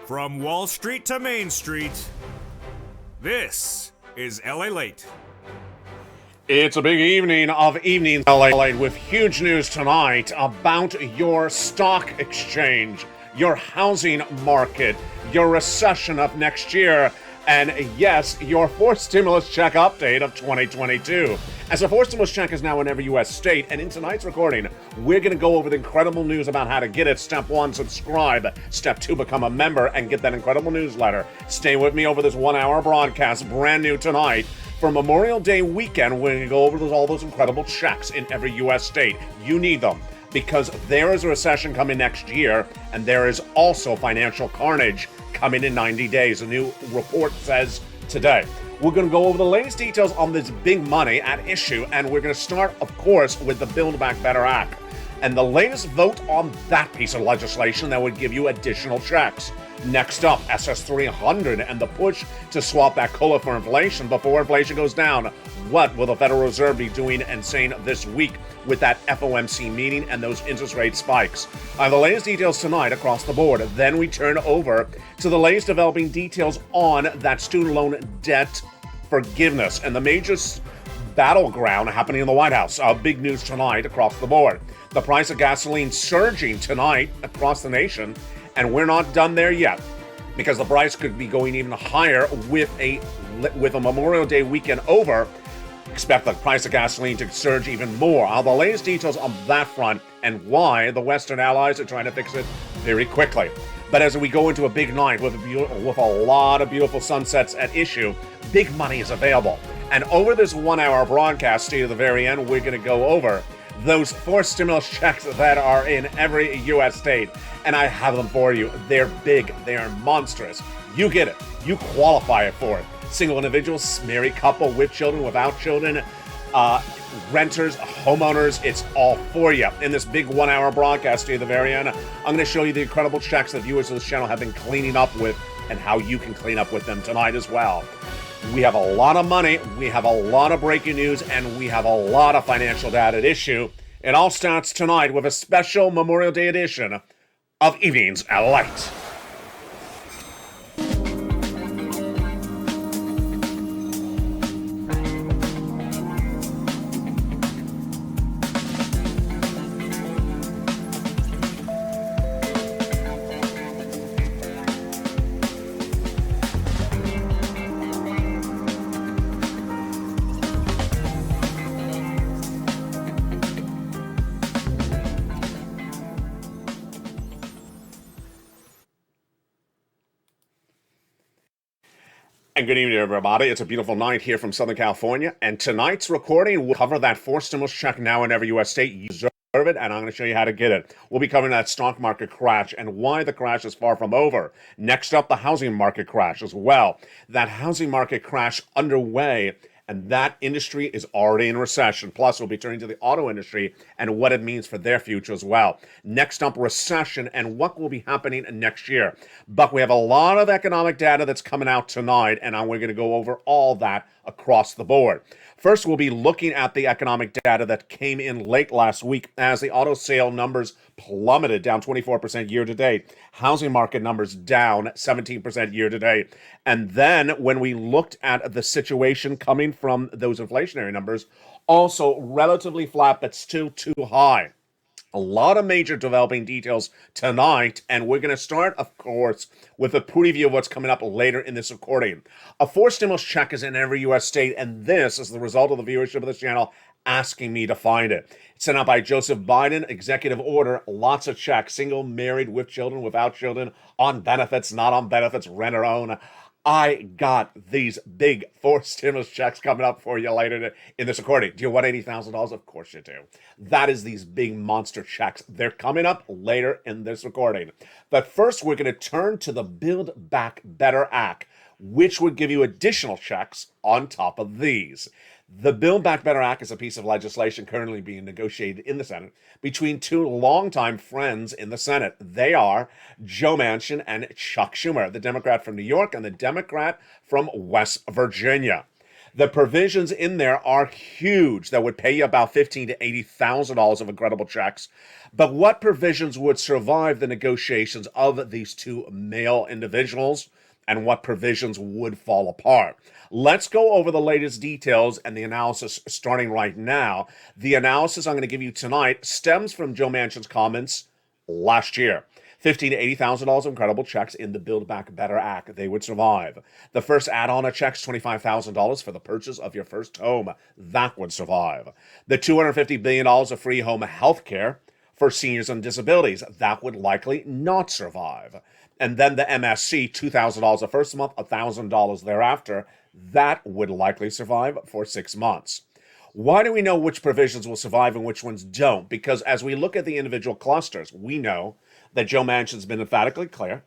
From Wall Street to Main Street, this is LALATE. It's a big evening of evenings LA with huge news tonight about your stock exchange, your housing market, your recession of next year, and yes, your fourth stimulus check update of 2022. As a fourth stimulus check is now in every U.S. state, and in tonight's recording, we're going to go over the incredible news about how to get it. Step 1, subscribe. Step 2, become a member and get that incredible newsletter. Stay with me over this 1 hour broadcast, brand new tonight. For Memorial Day weekend, we're going to go over all those incredible checks in every U.S. state. You need them because there is a recession coming next year, and there is also financial carnage coming in 90 days. A new report says today. We're going to go over the latest details on this big money at issue, and we're going to start, of course, with the Build Back Better Act and the latest vote on that piece of legislation that would give you additional checks. Next up, SS 300 and the push to swap that COLA for inflation before inflation goes down. What will the Federal Reserve be doing and saying this week with that FOMC meeting and those interest rate spikes? The latest details tonight across the board. Then we turn over to the latest developing details on that student loan debt forgiveness and the major battleground happening in the White House. Big news tonight across the board. The price of gasoline surging tonight across the nation, and we're not done there yet because the price could be going even higher with a Memorial Day weekend over. Expect the price of gasoline to surge even more. The latest details on that front and why the Western allies are trying to fix it very quickly. But as we go into a big night with a lot of beautiful sunsets at issue, big money is available. And over this 1 hour broadcast, to the very end, we're going to go over those 4 stimulus checks that are in every U.S. state. And I have them for you. They're big. They are monstrous. You get it. You qualify for it. Single individuals, married couple, with children, without children, renters, homeowners, it's all for you. In this big 1 hour broadcast to the very end, I'm going to show you the incredible checks that viewers of this channel have been cleaning up with and how you can clean up with them tonight as well. We have a lot of money, we have a lot of breaking news, and we have a lot of financial data at issue. It all starts tonight with a special Memorial Day edition of Evenings at Light. And good evening, everybody. It's a beautiful night here from Southern California. And tonight's recording will cover that 4 stimulus check now in every U.S. state. You deserve it, and I'm going to show you how to get it. We'll be covering that stock market crash and why the crash is far from over. Next up, the housing market crash as well. That housing market crash underway, and that industry is already in recession. Plus, we'll be turning to the auto industry and what it means for their future as well. Next up, recession and what will be happening next year. But we have a lot of economic data that's coming out tonight, and we're going to go over all that across the board. First, we'll be looking at the economic data that came in late last week as the auto sale numbers plummeted, down 24% year to date. Housing market numbers down 17% year to date. And then when we looked at the situation coming from those inflationary numbers, also relatively flat, but still too high. A lot of major developing details tonight, and we're going to start, of course, with a preview of what's coming up later in this recording. A 4 stimulus check is in every U.S. state, and this is the result of the viewership of this channel asking me to find it. It's sent out by Joseph Biden, executive order, lots of checks, single, married, with children, without children, on benefits, not on benefits, rent or own. I got these big 4 stimulus checks coming up for you later in this recording. Do you want $80,000? Of course you do. That is these big monster checks. They're coming up later in this recording. But first, we're going to turn to the Build Back Better Act, which would give you additional checks on top of these. The Build Back Better Act is a piece of legislation currently being negotiated in the Senate between 2 longtime friends in the Senate. They are Joe Manchin and Chuck Schumer, the Democrat from New York and the Democrat from West Virginia. The provisions in there are huge that would pay you about $15,000 to $80,000 of incredible checks. But what provisions would survive the negotiations of these two male individuals, and what provisions would fall apart? Let's go over the latest details and the analysis starting right now. The analysis I'm going to give you tonight stems from Joe Manchin's comments last year. $15,000 to $80,000 of incredible checks in the Build Back Better Act. They would survive. The first add-on of checks, $25,000 for the purchase of your first home. That would survive. The $250 billion of free home health care for seniors and disabilities. That would likely not survive. And then the MSC, $2,000 the first month, $1,000 thereafter. That would likely survive for 6 months. Why do we know which provisions will survive and which ones don't? Because as we look at the individual clusters, we know that Joe Manchin's been emphatically clear.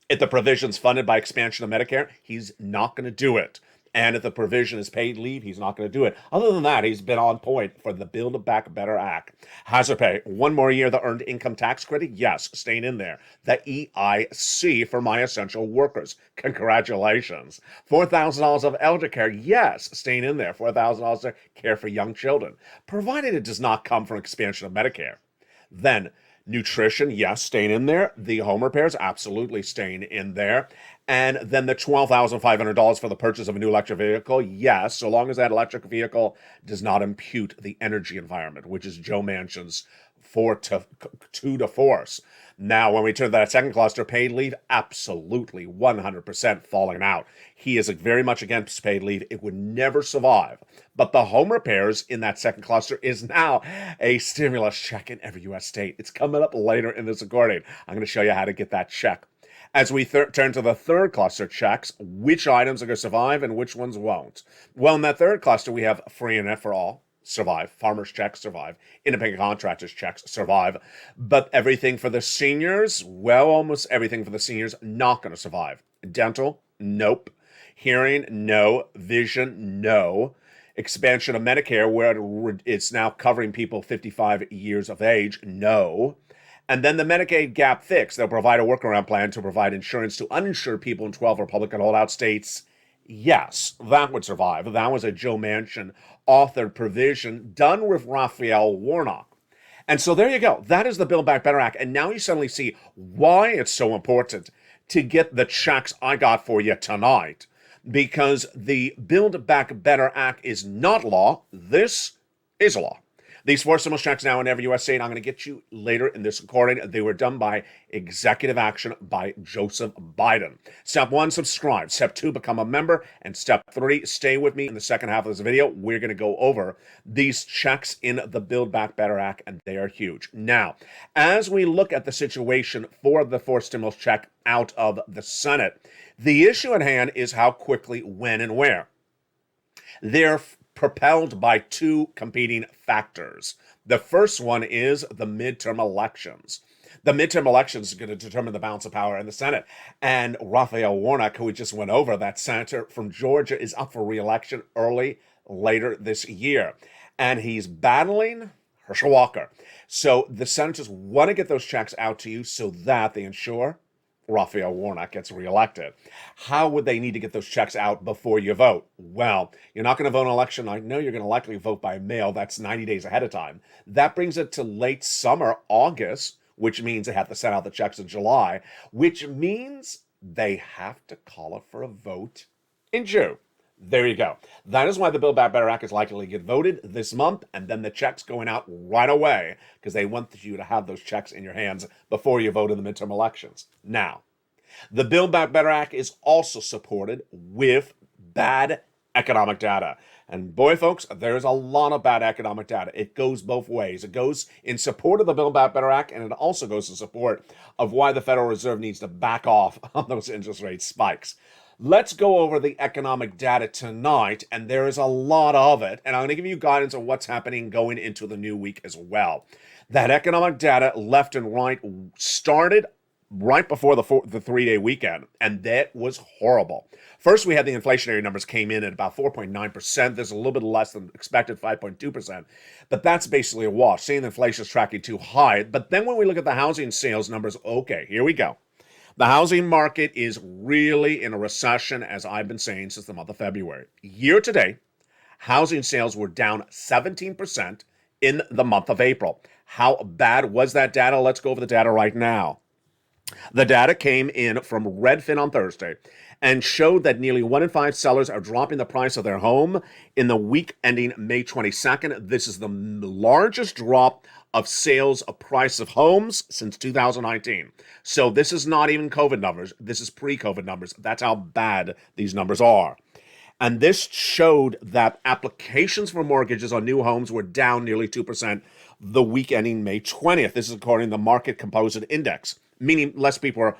If the provision's funded by expansion of Medicare, he's not going to do it. And if the provision is paid leave, he's not going to do it. Other than that, he's been on point for the Build Back Better Act. Hazard pay, 1 more year, the earned income tax credit, yes, staying in there. The EIC for my essential workers, congratulations. $4,000 of elder care, yes, staying in there. $4,000 of care for young children, provided it does not come from expansion of Medicare. Then nutrition, yes, staying in there. The home repairs, absolutely staying in there. And then the $12,500 for the purchase of a new electric vehicle, yes, so long as that electric vehicle does not impute the energy environment, which is Joe Manchin's tour de force. Now, when we turn to that second cluster, paid leave, absolutely 100% falling out. He is very much against paid leave. It would never survive. But the home repairs in that second cluster is now a stimulus check in every U.S. state. It's coming up later in this recording. I'm going to show you how to get that check. As we turn to the third cluster checks, which items are going to survive and which ones won't? Well, in that third cluster, we have free internet for all. Survive. Farmers' checks survive. Independent contractors' checks survive. But everything for the seniors, well, almost everything for the seniors, not going to survive. Dental, nope. Hearing, no. Vision, no. Expansion of Medicare, where it's now covering people 55 years of age, no. And then the Medicaid gap fix. They'll provide a workaround plan to provide insurance to uninsured people in 12 Republican holdout states. Yes, that would survive. That was a Joe Manchin authored provision done with Raphael Warnock. And so there you go. That is the Build Back Better Act. And now you suddenly see why it's so important to get the checks I got for you tonight. Because the Build Back Better Act is not law. This is law. These 4 stimulus checks now in every U.S. state, I'm going to get you later in this recording. They were done by executive action by Joseph Biden. Step 1, subscribe. Step 2, become a member. And step 3, stay with me in the second half of this video. We're going to go over these checks in the Build Back Better Act, and they are huge. Now, as we look at the situation for the 4th stimulus check out of the Senate, the issue at hand is how quickly, when, and where. They're propelled by 2 competing factors. The first one is the midterm elections. The midterm elections are going to determine the balance of power in the Senate. And Raphael Warnock, who we just went over, that senator from Georgia, is up for re-election later this year. And he's battling Herschel Walker. So the senators want to get those checks out to you so that they ensure Raphael Warnock gets reelected. How would they need to get those checks out before you vote? Well, you're not going to vote in an election. I know you're going to likely vote by mail. That's 90 days ahead of time. That brings it to late summer, August, which means they have to send out the checks in July, which means they have to call it for a vote in June. There you go. That is why the Build Back Better Act is likely to get voted this month, and then the checks going out right away, because they want you to have those checks in your hands before you vote in the midterm elections. Now, the Build Back Better Act is also supported with bad economic data. And boy, folks, there's a lot of bad economic data. It goes both ways. It goes in support of the Build Back Better Act, and it also goes in support of why the Federal Reserve needs to back off on those interest rate spikes. Let's go over the economic data tonight, and there is a lot of it, and I'm going to give you guidance on what's happening going into the new week as well. That economic data, left and right, started right before the 3-day weekend, and that was horrible. First, we had the inflationary numbers came in at about 4.9%. There's a little bit less than expected, 5.2%, but that's basically a wash. Seeing the inflation is tracking too high. But then when we look at the housing sales numbers, okay, here we go. The housing market is really in a recession, as I've been saying since the month of February. Year to date, housing sales were down 17% in the month of April. How bad was that data? Let's go over the data right now. The data came in from Redfin on Thursday and showed that nearly 1 in 5 sellers are dropping the price of their home in the week ending May 22nd. This is the largest drop of sales of price of homes since 2019. So this is not even COVID numbers. This is pre-COVID numbers. That's how bad these numbers are. And this showed that applications for mortgages on new homes were down nearly 2% the week ending May 20th. This is according to the Market Composite Index, meaning less people are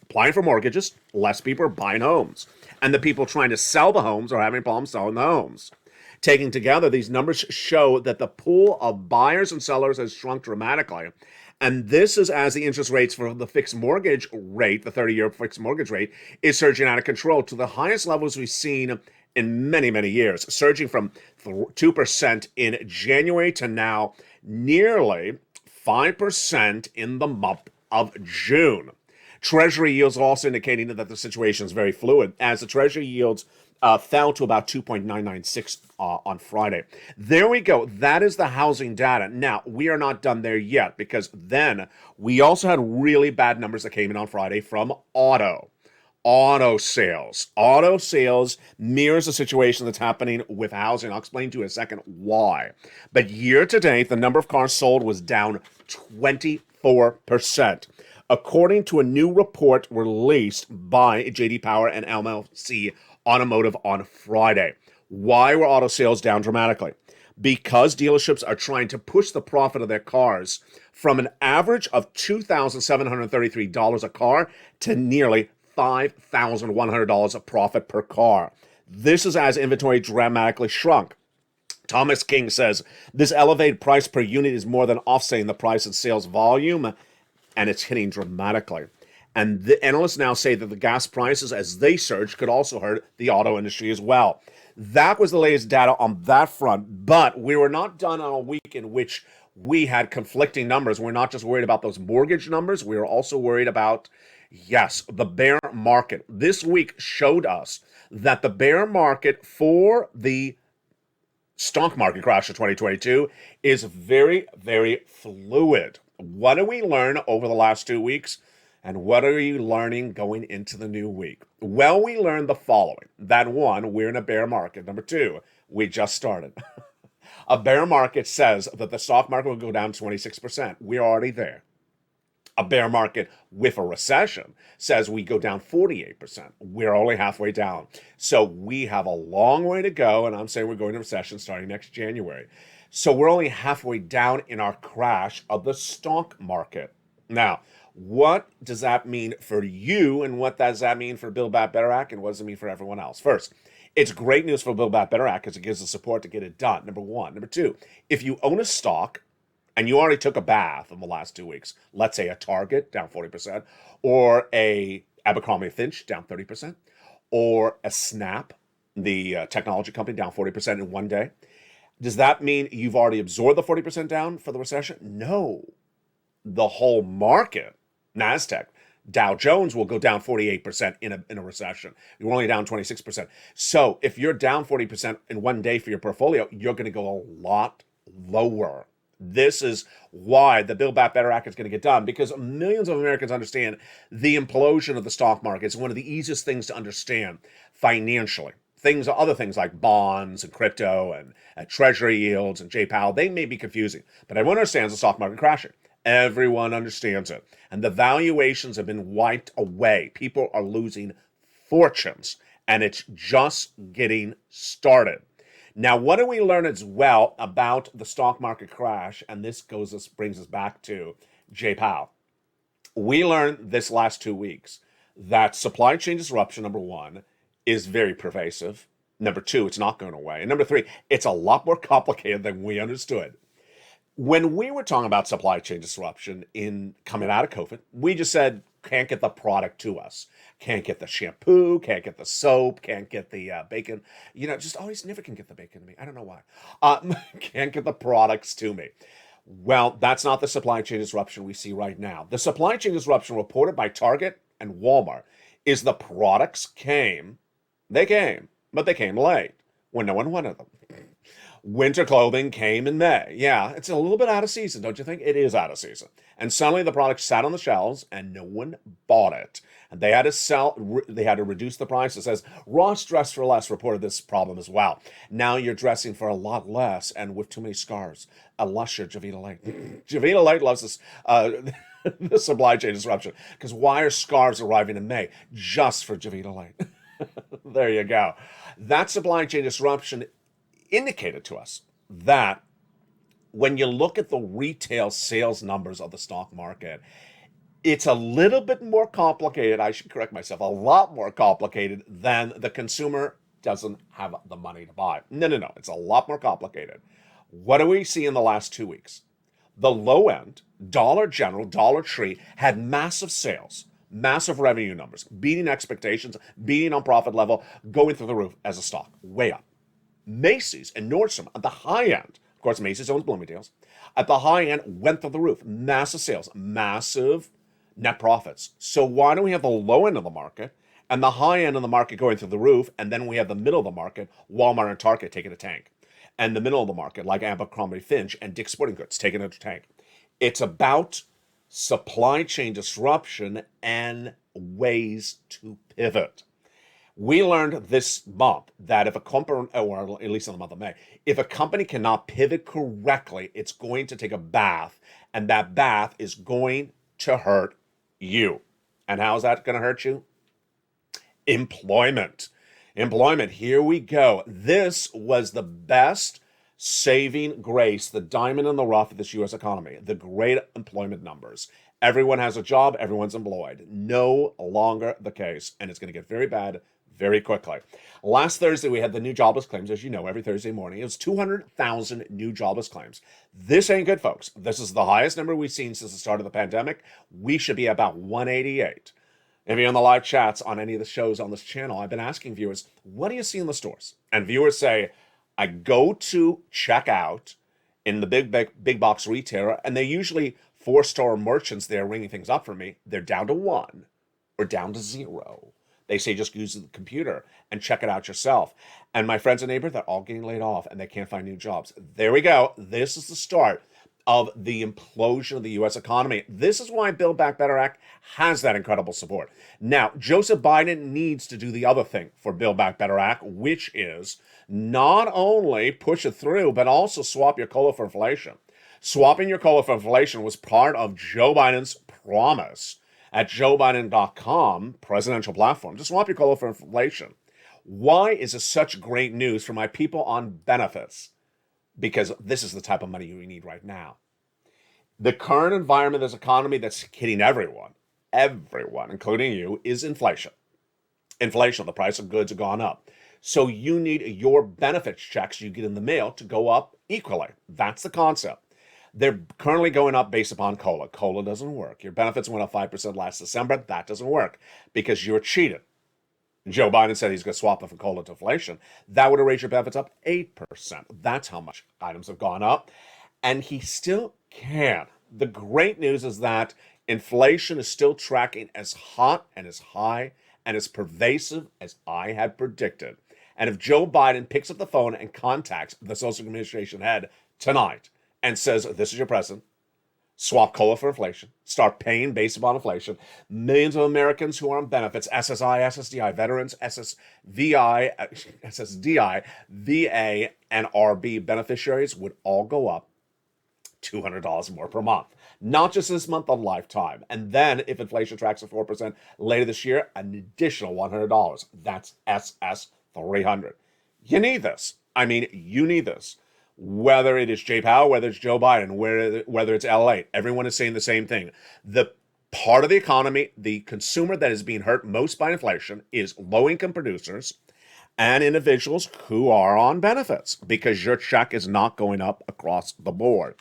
applying for mortgages, less people are buying homes. And the people trying to sell the homes are having problems selling the homes. Taken together, these numbers show that the pool of buyers and sellers has shrunk dramatically. And this is as the interest rates for the fixed mortgage rate, the 30-year fixed mortgage rate, is surging out of control to the highest levels we've seen in many, many years, surging from 2% in January to now nearly 5% in the month of June. Treasury yields are also indicating that the situation is very fluid, as the Treasury yields fell to about 2.996 on Friday. There we go. That is the housing data. Now, we are not done there yet, because then we also had really bad numbers that came in on Friday from auto sales. Auto sales mirrors the situation that's happening with housing. I'll explain to you in a second why. But year to date, the number of cars sold was down 24%. According to a new report released by J.D. Power and MLC Automotive on Friday. Why were auto sales down dramatically? Because dealerships are trying to push the profit of their cars from an average of $2,733 a car to nearly $5,100 of profit per car. This is as inventory dramatically shrunk. Thomas King says this elevated price per unit is more than offsetting the price and sales volume, and it's hitting dramatically. And the analysts now say that the gas prices, as they surge, could also hurt the auto industry as well. That was the latest data on that front, but we were not done on a week in which we had conflicting numbers. We're not just worried about those mortgage numbers. We were also worried about, yes, the bear market. This week showed us that the bear market for the stock market crash of 2022 is very, very fluid. What do we learn over the last 2 weeks? And what are you learning going into the new week? Well, we learned the following. That one, we're in a bear market. Number two, we just started. A bear market says that the stock market will go down 26%. We're already there. A bear market with a recession says we go down 48%. We're only halfway down. So we have a long way to go, and I'm saying we're going to recession starting next January. So we're only halfway down in our crash of the stock market. Now, what does that mean for you, and what does that mean for Build Back Better Act, and what does it mean for everyone else? First, it's great news for Build Back Better Act because it gives the support to get it done, number one. Number two, if you own a stock and you already took a bath in the last 2 weeks, let's say a Target down 40%, or a Abercrombie & Fitch down 30%, or a Snap, the technology company, down 40% in one day, does that mean you've already absorbed the 40% down for the recession? No. The whole market, NASDAQ, Dow Jones will go down 48% in a recession. You're only down 26%. So if you're down 40% in one day for your portfolio, you're going to go a lot lower. This is why the Build Back Better Act is going to get done, because millions of Americans understand the implosion of the stock market is one of the easiest things to understand financially. Other things like bonds and crypto and treasury yields and J. Powell, they may be confusing, but everyone understands the stock market crashing. Everyone understands it. And the valuations have been wiped away. People are losing fortunes, and it's just getting started. Now, what do we learn as well about the stock market crash? And this brings us back to J. Powell. We learned this last 2 weeks that supply chain disruption, number one, is very pervasive. Number two, it's not going away. And number three, it's a lot more complicated than we understood. When we were talking about supply chain disruption in coming out of COVID, we just said, can't get the product to us. Can't get the shampoo, can't get the soap, can't get the bacon. Just always never can get the bacon to me. I don't know why. Can't get the products to me. Well, that's not the supply chain disruption we see right now. The supply chain disruption reported by Target and Walmart is the products came, but they came late when no one wanted them. Winter clothing came in May. Yeah, it's a little bit out of season, don't you think? It is out of season. And suddenly the product sat on the shelves and no one bought it. And they had to reduce the prices. As Ross Dress for Less reported this problem as well. Now you're dressing for a lot less and with too many scars. A lusher Javita Light. Javita Light loves this, the supply chain disruption. Because why are scarves arriving in May? Just for Javita Light. There you go. That supply chain disruption indicated to us that when you look at the retail sales numbers of the stock market, it's a little bit more complicated. I should correct myself, a lot more complicated than the consumer doesn't have the money to buy. No. It's a lot more complicated. What do we see in the last 2 weeks? The low end, Dollar General, Dollar Tree had massive sales, massive revenue numbers, beating expectations, beating on profit level, going through the roof as a stock, way up. Macy's and Nordstrom at the high end, of course, Macy's owns Bloomingdale's, at the high end went through the roof. Massive sales, massive net profits. So why don't we have the low end of the market and the high end of the market going through the roof, and then we have the middle of the market, Walmart and Target taking a tank, and the middle of the market, like Abercrombie Finch and Dick's Sporting Goods, taking a tank. It's about supply chain disruption and ways to pivot. We learned this month that if a company, or at least in the month of May, if a company cannot pivot correctly, it's going to take a bath, and that bath is going to hurt you. And how is that going to hurt you? Employment. Here we go. This was the best saving grace, the diamond in the rough of this U.S. economy, the great employment numbers. Everyone has a job, everyone's employed. No longer the case, and it's going to get very bad very quickly. Last Thursday, we had the new jobless claims, as you know, every Thursday morning. It was 200,000 new jobless claims. This ain't good, folks. This is the highest number we've seen since the start of the pandemic. We should be about 188. If you're on the live chats on any of the shows on this channel, I've been asking viewers, what do you see in the stores? And viewers say, I go to check out in the big box retailer, and they usually 4-star merchants there ringing things up for me. They're down to 1 or down to 0. They say just use the computer and check it out yourself. And my friends and neighbors, they're all getting laid off and they can't find new jobs. There we go. This is the start of the implosion of the U.S. economy. This is why Build Back Better Act has that incredible support. Now, Joseph Biden needs to do the other thing for Build Back Better Act, which is not only push it through, but also swap your COLA for inflation. Swapping your COLA for inflation was part of Joe Biden's promise at joebiden.com, presidential platform, to swap your COLA for inflation. Why is this such great news for my people on benefits? Because this is the type of money you need right now. The current environment, this economy that's hitting everyone, including you, is inflation. Inflation, the price of goods have gone up. So you need your benefits checks you get in the mail to go up equally. That's the concept. They're currently going up based upon COLA. COLA doesn't work. Your benefits went up 5% last December. That doesn't work because you're cheated. Joe Biden said he's going to swap it from COLA to inflation. That would have raised your benefits up 8%. That's how much items have gone up. And he still can. The great news is that inflation is still tracking as hot and as high and as pervasive as I had predicted. And if Joe Biden picks up the phone and contacts the Social Administration head tonight and says, this is your president, swap COLA for inflation, start paying based upon inflation, millions of Americans who are on benefits, SSI, SSDI, veterans, SSDI, VA, and RB beneficiaries would all go up $200 more per month. Not just this month, a lifetime. And then if inflation tracks at 4% later this year, an additional $100. That's SS 300. You need this. I mean, you need this. Whether it is Jay Powell, whether it's Joe Biden, whether it's LALATE, everyone is saying the same thing. The part of the economy, the consumer that is being hurt most by inflation is low-income producers and individuals who are on benefits because your check is not going up across the board.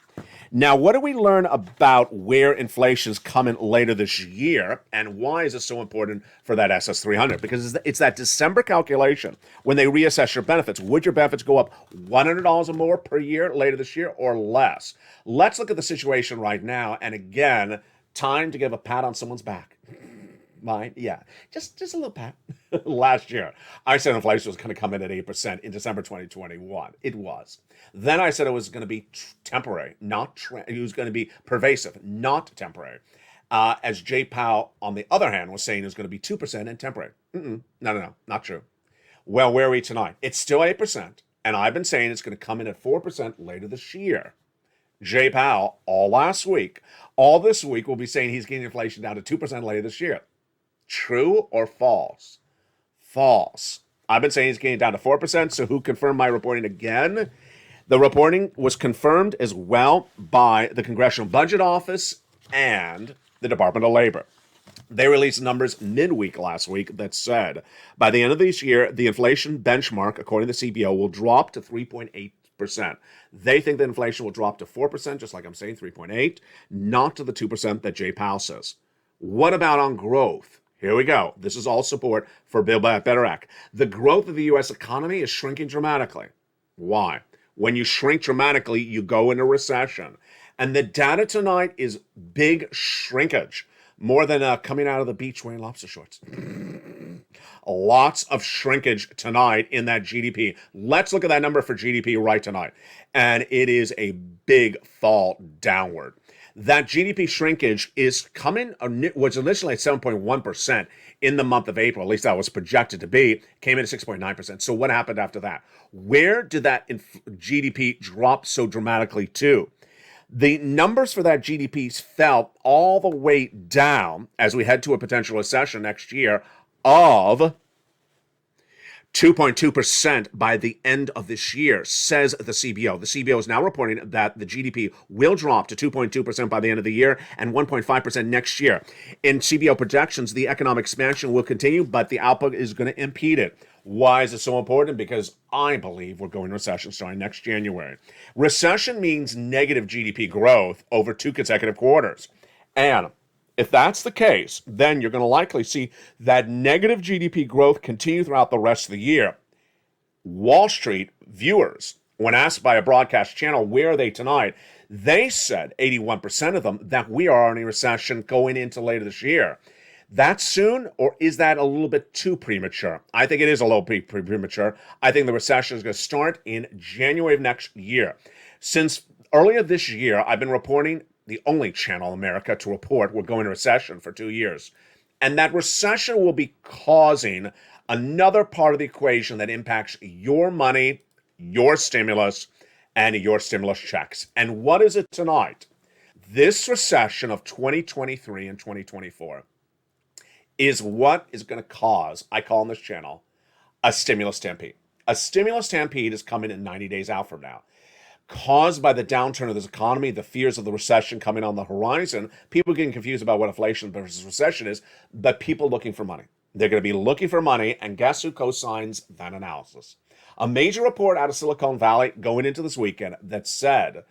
Now, what do we learn about where inflation is coming later this year, and why is it so important for that SS300? Because it's that December calculation when they reassess your benefits. Would your benefits go up $100 or more per year later this year or less? Let's look at the situation right now, and again, time to give a pat on someone's back. mind? Yeah, just a little pat. Last year, I said inflation was going to come in at 8% in December 2021. It was. Then I said it was going to be temporary, not it was going to be pervasive, not temporary. As Jay Powell, on the other hand, was saying it was going to be 2% and temporary. No, not true. Well, where are we tonight? It's still 8%, and I've been saying it's going to come in at 4% later this year. Jay Powell, all last week, all this week, will be saying he's getting inflation down to 2% later this year. True or false? False. I've been saying he's getting down to 4%, so who confirmed my reporting again? The reporting was confirmed as well by the Congressional Budget Office and the Department of Labor. They released numbers midweek last week that said by the end of this year, the inflation benchmark, according to the CBO, will drop to 3.8%. They think that inflation will drop to 4%, just like I'm saying, 3.8, not to the 2% that Jay Powell says. What about on growth? Here we go. This is all support for Build Back Better Act. The growth of the U.S. economy is shrinking dramatically. Why? When you shrink dramatically, you go into recession. And the data tonight is big shrinkage, more than coming out of the beach wearing lobster shorts. Lots of shrinkage tonight in that GDP. Let's look at that number for GDP right tonight. And it is a big fall downward. That GDP shrinkage is coming, was initially at 7.1% in the month of April, at least that was projected to be, came in at 6.9%. So what happened after that? Where did that GDP drop so dramatically to? The numbers for that GDP fell all the way down as we head to a potential recession next year of 2.2% by the end of this year, says the CBO. The CBO is now reporting that the GDP will drop to 2.2% by the end of the year and 1.5% next year. In CBO projections, the economic expansion will continue, but the output is going to impede it. Why is it so important? Because I believe we're going to recession starting next January. Recession means negative GDP growth over 2 consecutive quarters. And if that's the case, then you're going to likely see that negative GDP growth continue throughout the rest of the year. Wall Street viewers, when asked by a broadcast channel, where are they tonight? They said, 81% of them, that we are in a recession going into later this year. That soon, or is that a little bit too premature? I think it is a little premature. I think the recession is going to start in January of next year. Since earlier this year, I've been reporting, the only channel in America to report we're going to recession for 2 years. And that recession will be causing another part of the equation that impacts your money, your stimulus, and your stimulus checks. And what is it tonight? This recession of 2023 and 2024 is what is going to cause, I call on this channel, a stimulus stampede. A stimulus stampede is coming in 90 days out from now. Caused by the downturn of this economy, the fears of the recession coming on the horizon, people getting confused about what inflation versus recession is, but people looking for money. They're going to be looking for money, and guess who co-signs that analysis? A major report out of Silicon Valley going into this weekend that said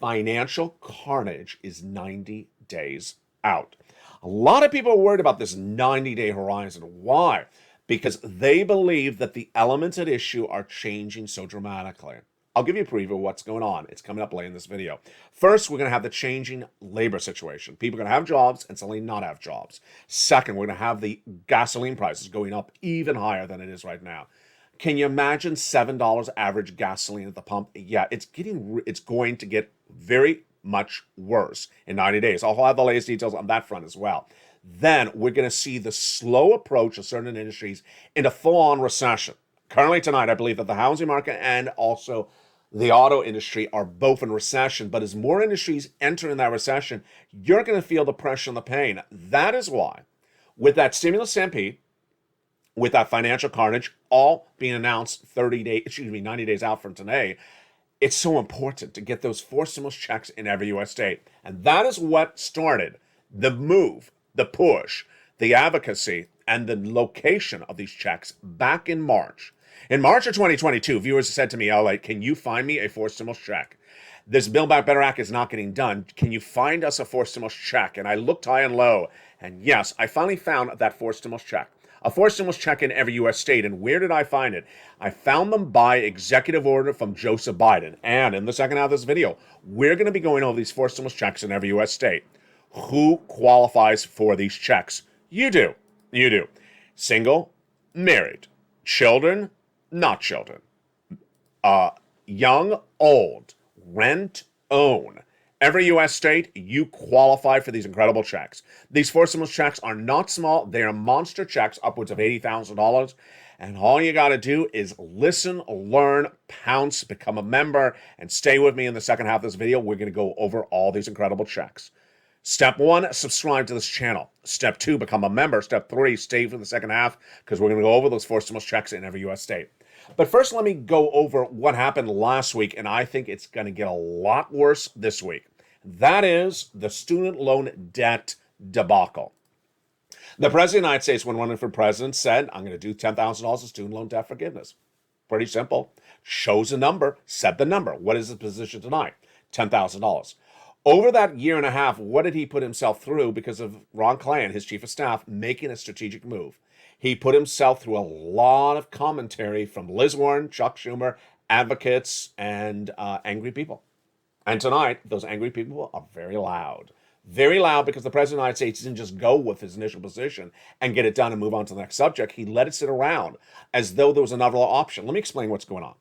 financial carnage is 90 days out. A lot of people are worried about this 90-day horizon. Why? Because they believe that the elements at issue are changing so dramatically. I'll give you a preview of what's going on. It's coming up later in this video. First, we're going to have the changing labor situation. People are going to have jobs and suddenly not have jobs. Second, we're going to have the gasoline prices going up even higher than it is right now. Can you imagine $7 average gasoline at the pump? Yeah, it's going to get very much worse in 90 days. I'll have the latest details on that front as well. Then we're going to see the slow approach of certain industries into full-on recession. Currently tonight, I believe that the housing market and also the auto industry are both in recession. But as more industries enter in that recession, you're going to feel the pressure and the pain. That is why, with that stimulus stampede, with that financial carnage, all being announced 90 days out from today, it's so important to get those 4 stimulus checks in every U.S. state. And that is what started the move, the push, the advocacy, and the location of these checks back in March. In March of 2022, viewers said to me, LALATE, can you find me a 4 stimulus check? This Build Back Better Act is not getting done. Can you find us a 4 stimulus check? And I looked high and low, and yes, I finally found that 4 stimulus check. A 4 stimulus check in every U.S. state. And where did I find it? I found them by executive order from Joseph Biden. And in the second half of this video, we're going to be going over these 4 stimulus checks in every U.S. state. Who qualifies for these checks? You do. You do. Single, married, children, not children, young, old, rent, own. Every U.S. state, you qualify for these incredible checks. These four stimulus checks are not small. They are monster checks, upwards of $80,000. And all you got to do is listen, learn, pounce, become a member, and stay with me in the second half of this video. We're going to go over all these incredible checks. Step 1, subscribe to this channel. Step 2, become a member. Step 3, stay for the second half because we're going to go over those four stimulus checks in every U.S. state. But first, let me go over what happened last week, and I think it's going to get a lot worse this week. That is the student loan debt debacle. The President of the United States, when running for president, said, I'm going to do $10,000 of student loan debt forgiveness. Pretty simple. Shows a number, said the number. What is his position tonight? $10,000. Over that year and a half, what did he put himself through because of Ron Klain, his chief of staff, making a strategic move? He put himself through a lot of commentary from Liz Warren, Chuck Schumer, advocates, and angry people. And tonight, those angry people are very loud. Very loud because the President of the United States didn't just go with his initial position and get it done and move on to the next subject. He let it sit around as though there was another option. Let me explain what's going on.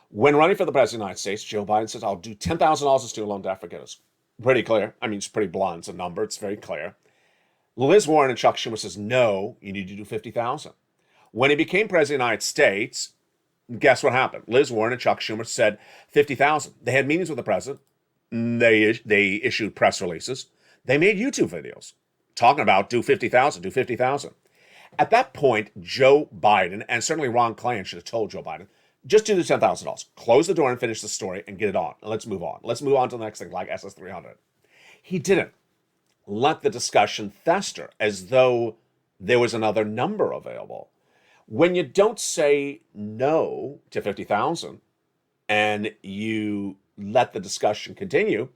When running for the President of the United States, Joe Biden says, I'll do $10,000 of student loan debt forgiveness. Pretty clear. I mean, it's pretty blunt. It's a number. It's very clear. Liz Warren and Chuck Schumer says, no, you need to do $50,000. When he became President of the United States, guess what happened? Liz Warren and Chuck Schumer said $50,000. They had meetings with the president. They issued press releases. They made YouTube videos talking about do $50,000, do $50,000. At that point, Joe Biden, and certainly Ron Klain should have told Joe Biden, just do the $10,000. Close the door and finish the story and get it on. And let's move on. Let's move on to the next thing, like SS300. He didn't. Let the discussion fester as though there was another number available. When you don't say no to $50,000 and you let the discussion continue,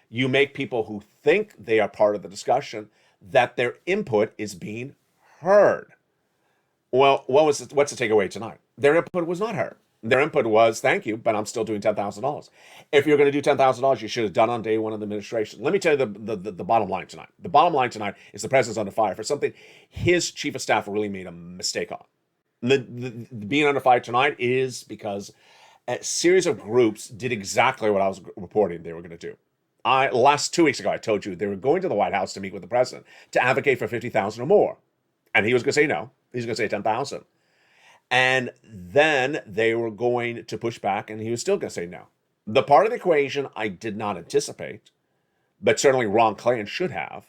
you make people who think they are part of the discussion that their input is being heard. Well, what's the takeaway tonight? Their input was not heard. Their input was, thank you, but I'm still doing $10,000. If you're going to do $10,000, you should have done on day one of the administration. Let me tell you the bottom line tonight. The bottom line tonight is the president's under fire for something his chief of staff really made a mistake on. The being under fire tonight is because a series of groups did exactly what I was reporting they were going to do. Last 2 weeks ago, I told you they were going to the White House to meet with the president to advocate for $50,000 or more. And he was going to say no. He was going to say $10,000. And then they were going to push back, and he was still going to say no. The part of the equation I did not anticipate, but certainly Ron Klain should have,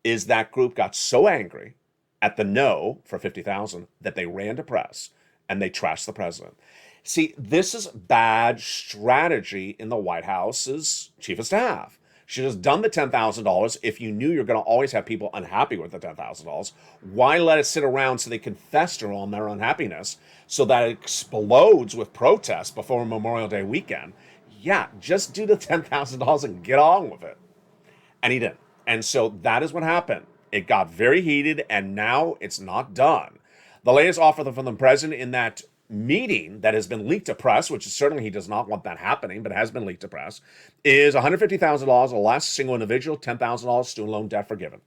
is that group got so angry at the no for $50,000 that they ran to press and they trashed the president. See, this is bad strategy in the White House's chief of staff. Should have done the $10,000 if you knew you're going to always have people unhappy with the $10,000. Why let it sit around so they can fester on their unhappiness so that it explodes with protests before Memorial Day weekend? Yeah, just do the $10,000 and get on with it. And he didn't. And so that is what happened. It got very heated, and now it's not done. The latest offer from the president in that meeting that has been leaked to press, which is certainly he does not want that happening, but has been leaked to press, is $150,000 or less single individual, $10,000 student loan debt forgiven.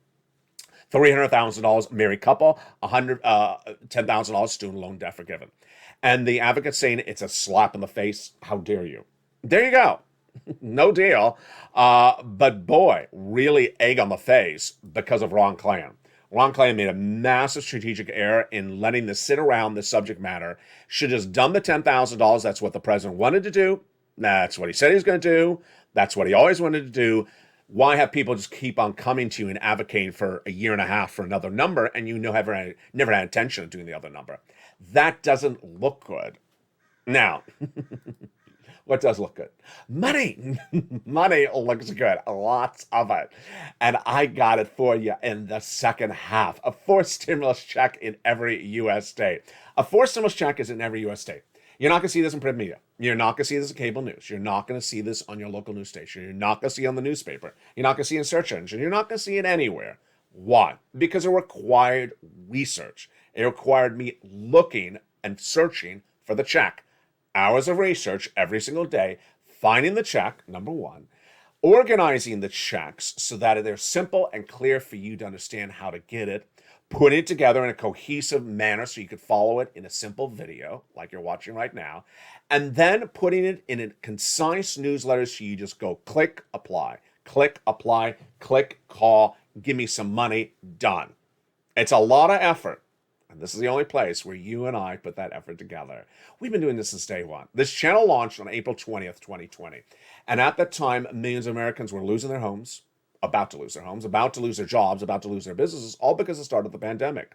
$300,000 married couple, $10,000 student loan debt forgiven. And the advocate saying it's a slap in the face. How dare you? There you go. No deal. But boy, really egg on the face because of Ron Klain. Ron Klain made a massive strategic error in letting this sit around this subject matter. Should have just done the $10,000. That's what the president wanted to do. That's what he said he was going to do. That's what he always wanted to do. Why have people just keep on coming to you and advocating for a year and a half for another number and you never had intention of doing the other number? That doesn't look good. Now, what does look good? Money. Money looks good. Lots of it. And I got it for you in the second half. A forced stimulus check in every U.S. state. A forced stimulus check is in every U.S. state. You're not going to see this in print media. You're not going to see this in cable news. You're not going to see this on your local news station. You're not going to see it on the newspaper. You're not going to see it in search engine. You're not going to see it anywhere. Why? Because it required research. It required me looking and searching for the check. Hours of research every single day, finding the check, number one, organizing the checks so that they're simple and clear for you to understand how to get it, put it together in a cohesive manner so you could follow it in a simple video like you're watching right now, and then putting it in a concise newsletter so you just go click, apply, click, call, give me some money, done. It's a lot of effort. And this is the only place where you and I put that effort together. We've been doing this since day one. This channel launched on April 20th, 2020. And at that time, millions of Americans were losing their homes, about to lose their homes, about to lose their jobs, about to lose their businesses, all because of the start of the pandemic.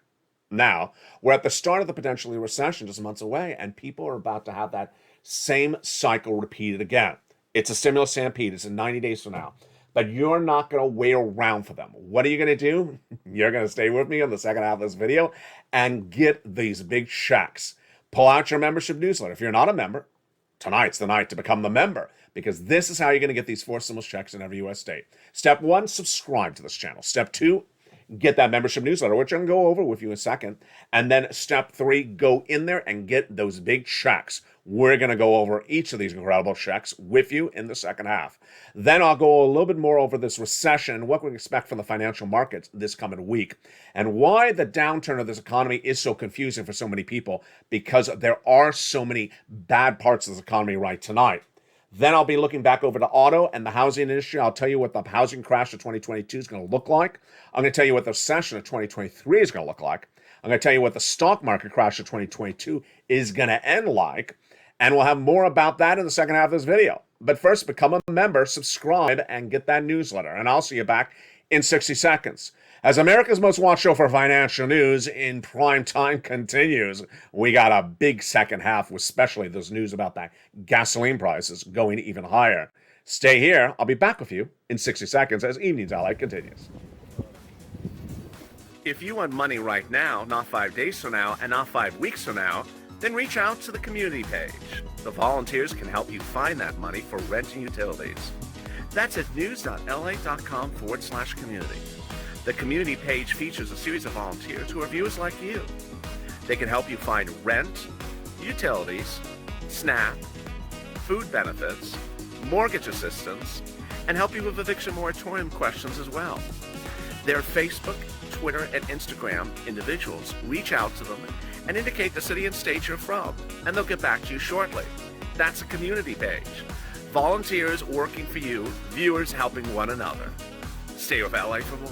Now, we're at the start of the potentially recession just months away, and people are about to have that same cycle repeated again. It's a stimulus stampede. It's in 90 days from now. But you're not going to wait around for them. What are you going to do? You're going to stay with me on the second half of this video and get these big checks. Pull out your membership newsletter. If you're not a member, tonight's the night to become the member, because this is how you're going to get these 4 stimulus checks in every U.S. state. Step 1, subscribe to this channel. Step 2, get that membership newsletter, which I'm going to go over with you in a second. And then step 3, go in there and get those big checks. We're going to go over each of these incredible checks with you in the second half. Then I'll go a little bit more over this recession and what we expect from the financial markets this coming week, and why the downturn of this economy is so confusing for so many people, because there are so many bad parts of this economy right tonight. Then I'll be looking back over to auto and the housing industry. I'll tell you what the housing crash of 2022 is going to look like. I'm going to tell you what the recession of 2023 is going to look like. I'm going to tell you what the stock market crash of 2022 is going to end like. And we'll have more about that in the second half of this video. But first, become a member, subscribe, and get that newsletter. And I'll see you back in 60 seconds. As America's most watched show for financial news in prime time continues, we got a big second half, especially those news about that gasoline prices going even higher. Stay here. I'll be back with you in 60 seconds as Evening's LA continues. If you want money right now, not 5 days from now, and not 5 weeks from now, then reach out to the community page. The volunteers can help you find that money for rent and utilities. That's at news.la.com/community. The community page features a series of volunteers who are viewers like you. They can help you find rent, utilities, SNAP, food benefits, mortgage assistance, and help you with eviction moratorium questions as well. Their Facebook, Twitter, and Instagram individuals reach out to them and indicate the city and state you're from, and they'll get back to you shortly. That's a community page. Volunteers working for you, viewers helping one another. Stay with LA for more.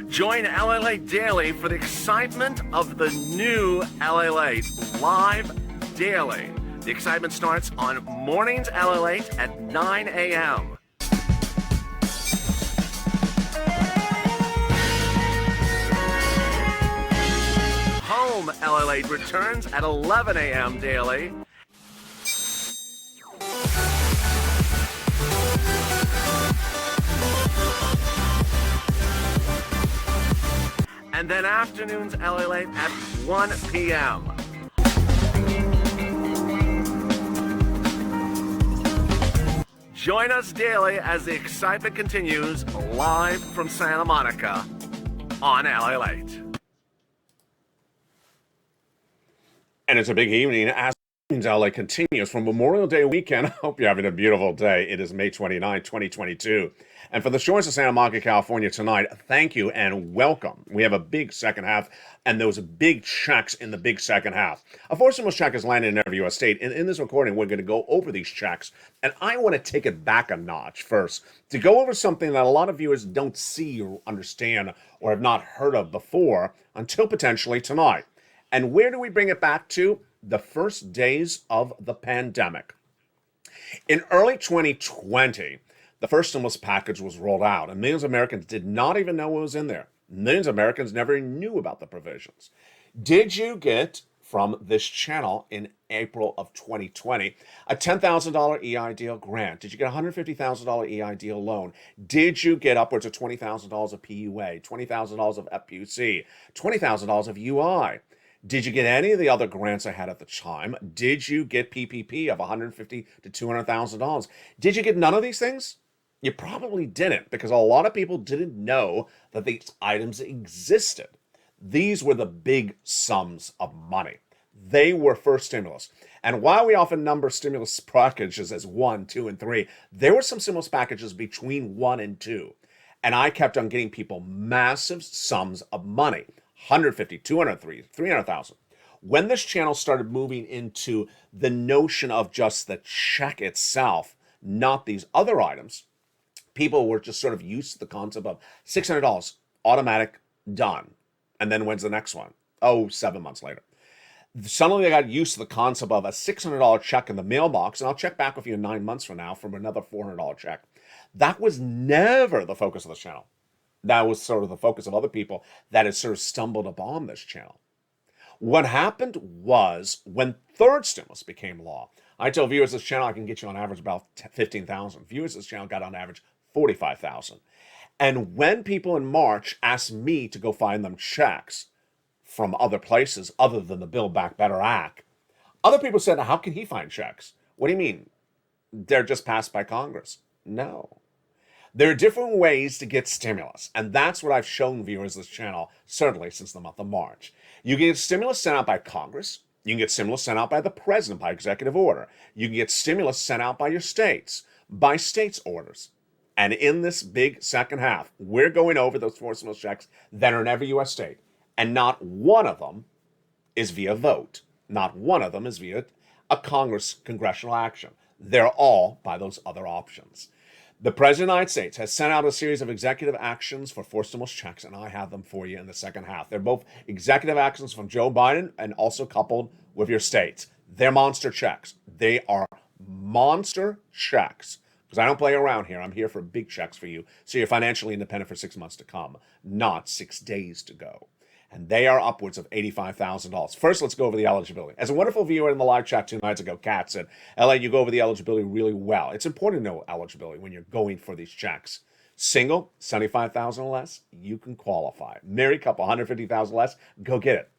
Join LALATE daily for the excitement of the new LALATE live daily. The excitement starts on mornings LALATE at 9 a.m. Home LALATE returns at 11 a.m. daily. And then afternoons LALATE at 1 p.m. Join us daily as the excitement continues live from Santa Monica on LALATE. And it's a big evening as LA continues from Memorial Day weekend. I hope you're having a beautiful day. It is May 29, 2022. And for the shores of Santa Monica, California tonight, thank you and welcome. We have a big second half and those big checks in the big second half. A 4 stimulus check is landed in every U.S. state. And in this recording, we're going to go over these checks. And I want to take it back a notch first to go over something that a lot of viewers don't see or understand or have not heard of before until potentially tonight. And where do we bring it back to? The first days of the pandemic. In early 2020, the first stimulus package was rolled out, and millions of Americans did not even know what was in there. Millions of Americans never knew about the provisions. Did you get from this channel in April of 2020 a $10,000 EIDL grant? Did you get a $150,000 EIDL loan? Did you get upwards of $20,000 of PUA, $20,000 of FPUC, $20,000 of UI? Did you get any of the other grants I had at the time? Did you get PPP of $150,000 to $200,000? Did you get none of these things? You probably didn't, because a lot of people didn't know that these items existed. These were the big sums of money. They were first stimulus. And while we often number stimulus packages as 1, 2, and 3, there were some stimulus packages between 1 and 2. And I kept on getting people massive sums of money, 150, 200, 300,000. When this channel started moving into the notion of just the check itself, not these other items, people were just sort of used to the concept of $600, automatic, done. And then when's the next one? Oh, 7 months later. Suddenly I got used to the concept of a $600 check in the mailbox, and I'll check back with you in 9 months from now from another $400 check. That was never the focus of the channel. That was sort of the focus of other people that had sort of stumbled upon this channel. What happened was when third stimulus became law, I tell viewers of this channel I can get you on average about 15,000. Viewers of this channel got on average 45,000. And when people in March asked me to go find them checks from other places other than the Build Back Better Act, other people said, how can he find checks? What do you mean? They're just passed by Congress. No. There are different ways to get stimulus, and that's what I've shown viewers of this channel, certainly since the month of March. You can get stimulus sent out by Congress. You can get stimulus sent out by the president by executive order. You can get stimulus sent out by your states, by states' orders. And in this big second half, we're going over those 4 stimulus checks that are in every U.S. state, and not one of them is via vote. Not one of them is via a congressional action. They're all by those other options. The President of the United States has sent out a series of executive actions for 4 stimulus checks, and I have them for you in the second half. They're both executive actions from Joe Biden and also coupled with your states. They're monster checks. They are monster checks. Because I don't play around here. I'm here for big checks for you, so you're financially independent for 6 months to come, not 6 days to go. And they are upwards of $85,000. First, let's go over the eligibility. As a wonderful viewer in the live chat 2 nights ago, Kat said, LA, you go over the eligibility really well. It's important to know eligibility when you're going for these checks. Single, $75,000 or less, you can qualify. Married couple, $150,000 less, go get it.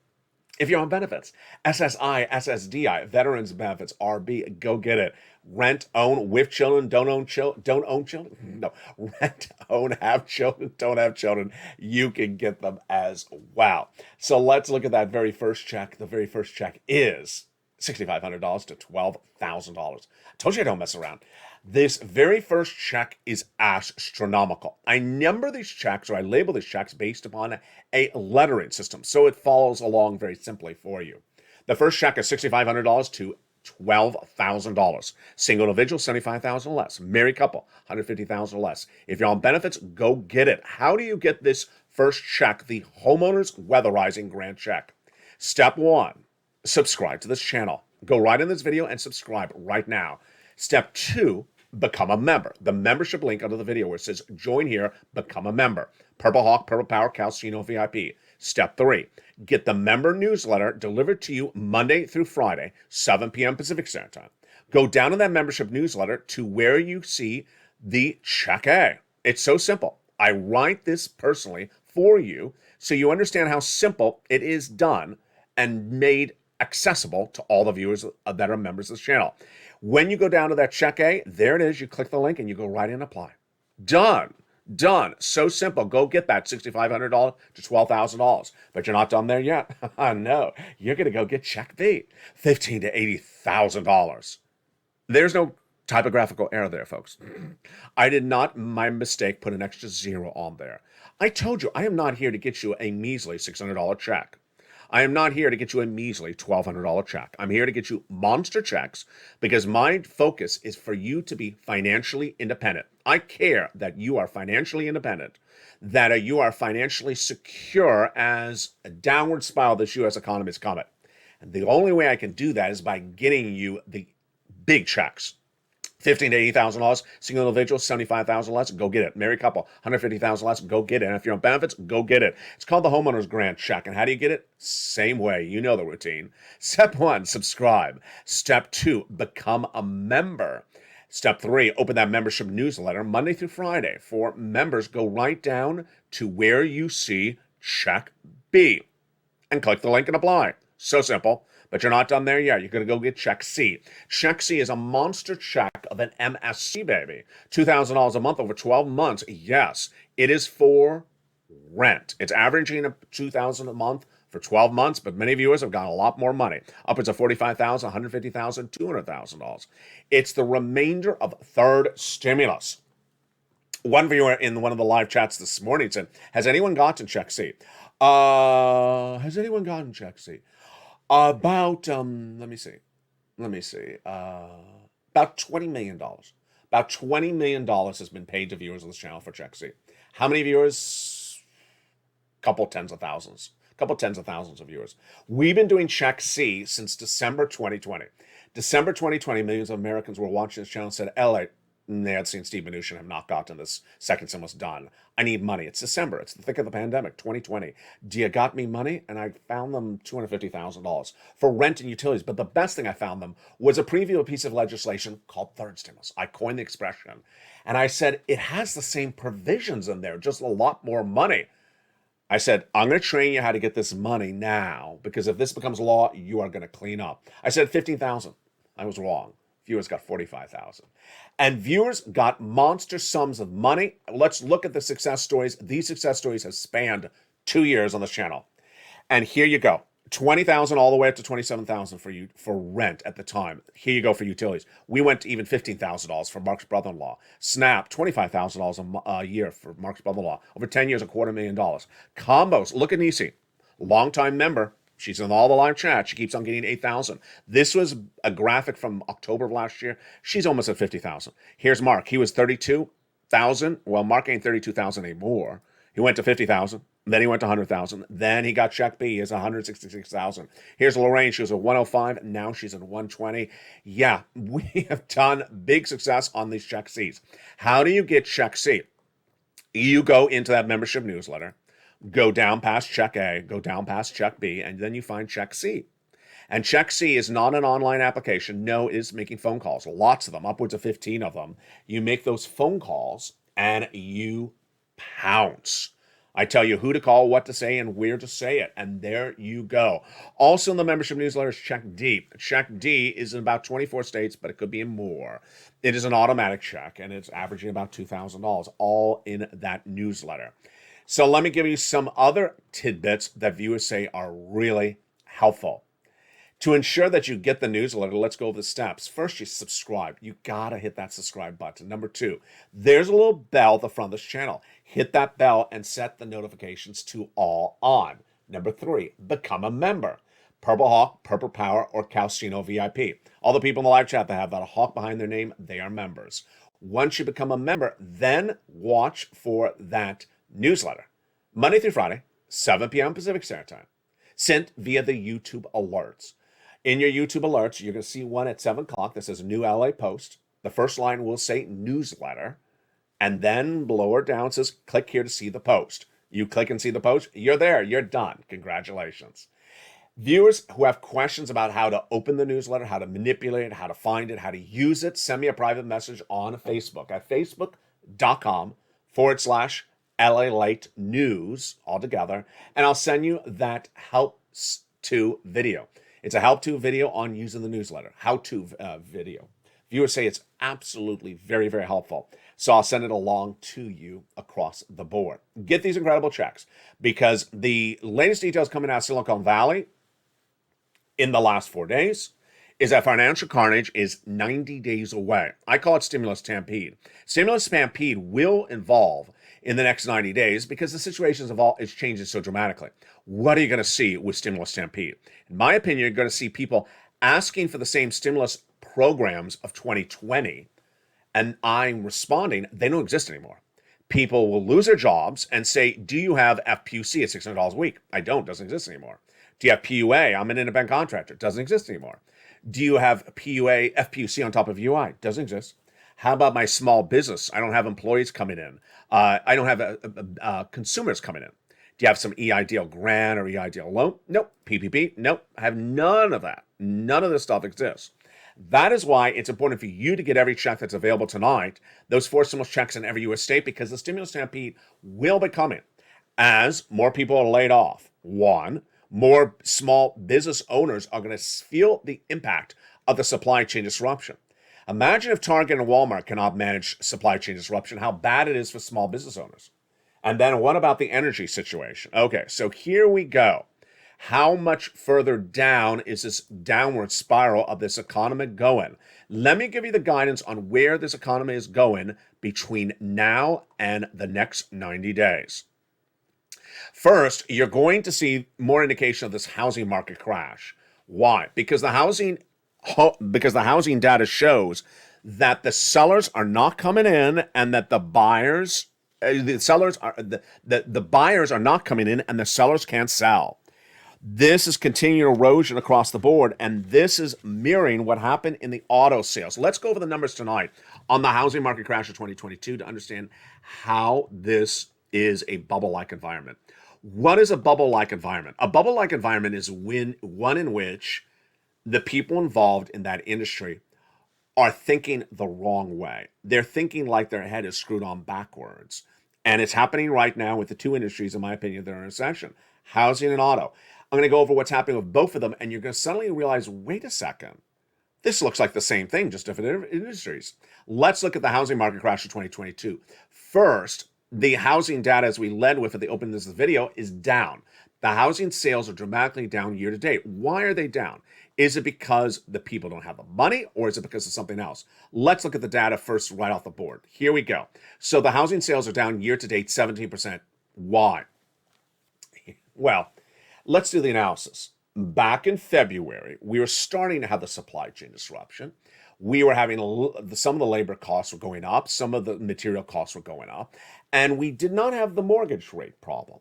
If you're on benefits, SSI, SSDI, veterans benefits, RB, go get it. Rent, own, with children, don't own children? No. Rent, own, have children, don't have children. You can get them as well. So let's look at that very first check. The very first check is $6,500 to $12,000. I told you I don't mess around. This very first check is astronomical. I number these checks, or I label these checks based upon a lettering system, so it follows along very simply for you. The first check is $6,500 to $12,000. Single individual, $75,000 less. Married couple, $150,000 less. If you're on benefits, go get it. How do you get this first check, the homeowner's weatherizing grant check? Step 1, subscribe to this channel. Go right in this video and subscribe right now. Step 2, become a member. The membership link under the video where it says join here, become a member. Purple Hawk, Purple Power, Calcino VIP. Step 3, get the member newsletter delivered to you Monday through Friday, 7 p.m. Pacific Standard Time. Go down in that membership newsletter to where you see the Check A. It's so simple. I write this personally for you so you understand how simple it is done and made accessible to all the viewers that are members of this channel. When you go down to that Check A, there it is. You click the link and you go right in and apply. Done. Done. So simple. Go get that $6,500 to $12,000. But you're not done there yet. No, you're going to go get Check B, $15,000 to $80,000. There's no typographical error there, folks. I did not, my mistake, put an extra 0 on there. I told you, I am not here to get you a measly $600 check. I am not here to get you a measly $1,200 check. I'm here to get you monster checks because my focus is for you to be financially independent. I care that you are financially independent, that you are financially secure as a downward spiral this U.S. economy is coming. And the only way I can do that is by getting you the big checks. $15,000 to $80,000, single individual, $75,000 less, go get it. Married couple, $150,000 less, go get it. And if you're on benefits, go get it. It's called the homeowner's grant check. And how do you get it? Same way. You know the routine. Step 1, subscribe. Step 2, become a member. Step 3, open that membership newsletter Monday through Friday. For members, go right down to where you see Check B and click the link and apply. So simple. But you're not done there yet. You're going to go get Check C. Check C is a monster check of an MSC, baby. $2,000 a month over 12 months. Yes, it is for rent. It's averaging $2,000 a month for 12 months, but many viewers have got a lot more money. Upwards of $45,000, $150,000, $200,000. It's the remainder of third stimulus. One viewer in one of the live chats this morning said, has anyone gotten check C? Has anyone gotten check C? About, let me see. About $20 million. About $20 million has been paid to viewers of this channel for check C. How many viewers? Couple tens of thousands of viewers. We've been doing check C since December 2020. December 2020, millions of Americans were watching this channel and said, LA, they had seen Steve Mnuchin have not gotten this second stimulus done. I need money. It's December. It's the thick of the pandemic, 2020. Do you got me money? And I found them $250,000 for rent and utilities. But the best thing I found them was a preview of a piece of legislation called third stimulus. I coined the expression. And I said, it has the same provisions in there, just a lot more money. I said, I'm going to train you how to get this money now, because if this becomes law, you are going to clean up. I said 15,000. I was wrong. Viewers got 45,000. And viewers got monster sums of money. Let's look at the success stories. These success stories have spanned 2 years on this channel. And here you go. 20,000 all the way up to 27,000 for rent at the time. Here you go for utilities. We went to even $15,000 for Mark's brother-in-law. Snap, $25,000 a year for Mark's brother-in-law. Over 10 years, $250,000. Combos, look at Nisi, longtime member. She's in all the live chat. She keeps on getting 8,000. This was a graphic from October of last year. She's almost at 50,000. Here's Mark. He was 32,000. Well, Mark ain't 32,000 anymore. He went to 50,000. Then he went to 100,000. Then he got check B. He has 166,000. Here's Lorraine. She was at 105. Now she's at 120. Yeah, we have done big success on these check Cs. How do you get check C? You go into that membership newsletter, go down past check A, go down past check B, and then you find check C. And check C is not an online application. No, it is making phone calls. Lots of them, upwards of 15 of them. You make those phone calls and you pounce. I tell you who to call, what to say, and where to say it. And there you go. Also in the membership newsletter is Check D. Check D is in about 24 states, but it could be in more. It is an automatic check, and it's averaging about $2,000, all in that newsletter. So let me give you some other tidbits that viewers say are really helpful. To ensure that you get the newsletter, let's go over the steps. First, you subscribe. You gotta hit that subscribe button. Number 2, there's a little bell at the front of this channel. Hit that bell and set the notifications to all on. Number 3, become a member. Purple Hawk, Purple Power, or Calcino VIP. All the people in the live chat that have that hawk behind their name, they are members. Once you become a member, then watch for that newsletter. Monday through Friday, 7 p.m. Pacific Standard Time. Sent via the YouTube alerts. In your YouTube alerts, you're going to see one at 7 o'clock that says New LA Post. The first line will say newsletter. And then lower down says click here to see the post. You click and see the post. You're there. You're done. Congratulations. Viewers who have questions about how to open the newsletter, how to manipulate it, how to find it, how to use it, send me a private message on Facebook at facebook.com/LALATE news altogether. And I'll send you that helps to video. It's a how-to video on using the newsletter. How-to video. Viewers say it's absolutely very, very helpful. So I'll send it along to you across the board. Get these incredible checks because the latest details coming out of Silicon Valley in the last 4 days is that financial carnage is 90 days away. I call it stimulus stampede. Stimulus stampede will evolve in the next 90 days because the situation is changing so dramatically. What are you going to see with stimulus stampede? In my opinion, you're going to see people asking for the same stimulus programs of 2020, and I'm responding, they don't exist anymore. People will lose their jobs and say, do you have FPUC at $600 a week? I don't, doesn't exist anymore. Do you have PUA? I'm an independent contractor. Doesn't exist anymore. Do you have PUA, FPUC on top of UI? Doesn't exist. How about my small business? I don't have employees coming in. I don't have consumers coming in. Do you have some EIDL grant or EIDL loan? Nope. PPP? Nope. I have none of that. None of this stuff exists. That is why it's important for you to get every check that's available tonight, those 4 stimulus checks in every U.S. state, because the stimulus stampede will be coming as more people are laid off. 1, more small business owners are going to feel the impact of the supply chain disruption. Imagine if Target and Walmart cannot manage supply chain disruption, how bad it is for small business owners. And then what about the energy situation? Okay, so here we go. How much further down is this downward spiral of this economy going? Let me give you the guidance on where this economy is going between now and the next 90 days. First, you're going to see more indication of this housing market crash. Why? Because the housing data shows that the sellers are not coming in, and that the buyers the buyers are not coming in, and the sellers can't sell. This is continued erosion across the board, and this is mirroring what happened in the auto sales. Let's go over the numbers tonight on the housing market crash of 2022 to understand how this is a bubble-like environment. What is a bubble-like environment? A bubble-like environment is one in which the people involved in that industry are thinking the wrong way. They're thinking like their head is screwed on backwards. And it's happening right now with the two industries, in my opinion, that are in recession, housing and auto. I'm going to go over what's happening with both of them, and you're going to suddenly realize, wait a second, this looks like the same thing, just different industries. Let's look at the housing market crash of 2022. First, the housing data, as we led with at the opening of this video, is down. The housing sales are dramatically down year to date. Why are they down? Is it because the people don't have the money, or is it because of something else? Let's look at the data first right off the board. Here we go. So the housing sales are down year to date 17%. Why? Well, let's do the analysis. Back in February, we were starting to have the supply chain disruption. We were having some of the labor costs were going up, some of the material costs were going up, and we did not have the mortgage rate problem.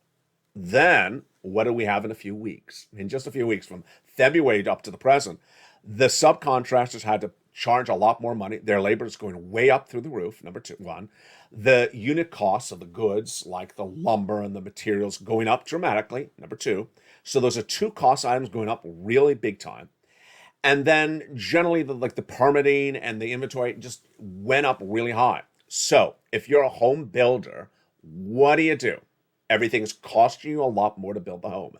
Then, what do we have in a few weeks? In just a few weeks, from February up to the present, the subcontractors had to charge a lot more money. Their labor is going way up through the roof, one. The unit costs of the goods, like the lumber and the materials, going up dramatically, number two. So those are two cost items going up really big time. And then generally the permitting and the inventory just went up really high. So if you're a home builder, what do? Everything's costing you a lot more to build the home.